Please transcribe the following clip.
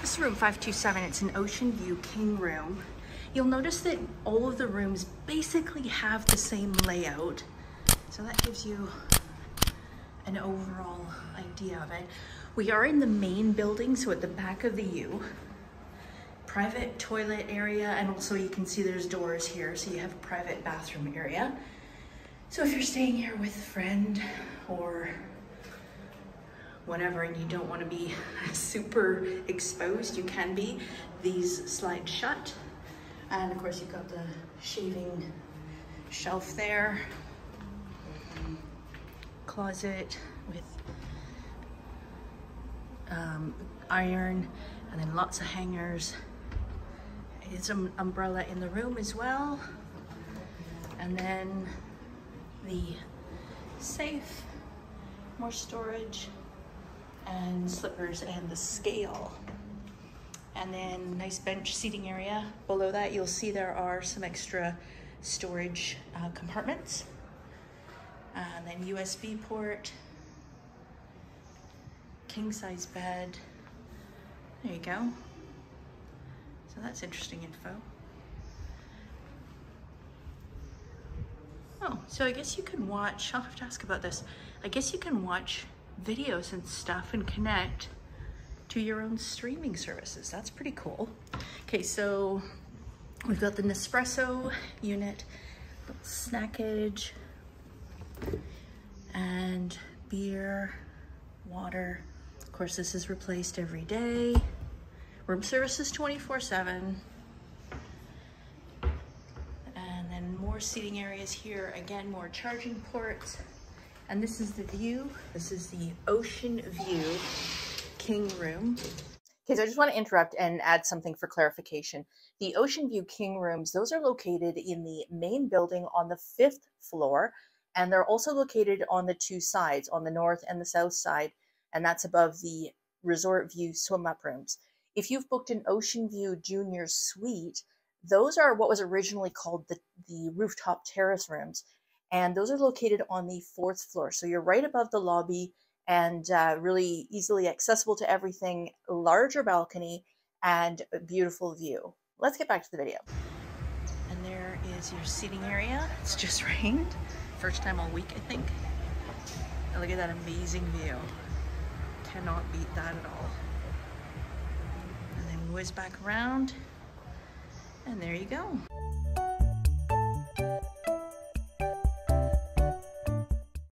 This is room 527. It's an Oceanview king room. You'll notice that all of the rooms basically have the same layout. So that gives you an overall idea of it. We are in the main building, so at the back of the U. Private toilet area, and also you can see there's doors here, so you have a private bathroom area. So if you're staying here with a friend or whatever and you don't want to be super exposed, you can be. These slide shut. And of course you've got the shaving shelf there. Closet with iron, and then lots of hangers. There's an umbrella in the room as well. And then the safe, more storage, and slippers, and the scale. And then nice bench seating area. Below that you'll see there are some extra storage compartments. And then USB port, king size bed. There you go. So that's interesting info. Oh, so I guess you can watch, I'll have to ask about this. I guess you can watch videos and stuff and connect to your own streaming services. That's pretty cool. Okay, so we've got the Nespresso unit, little snackage, and beer, water. Of course, this is replaced every day. Room service is 24/7. And then more seating areas here. Again, more charging ports. And this is the view. This is the Oceanview king room. Okay, so I just want to interrupt and add something for clarification. The Oceanview king rooms, those are located in the main building on the 5th floor. And they're also located on the two sides, on the north and the south side. And that's above the resort view swim up rooms. If you've booked an Oceanview Junior Suite, those are what was originally called the rooftop terrace rooms. And those are located on the 4th floor. So you're right above the lobby and really easily accessible to everything, larger balcony and a beautiful view. Let's get back to the video. And there is your seating area. It's just rained. First time all week, I think. And look at that amazing view. Cannot beat that at all. And then whiz back around, and there you go.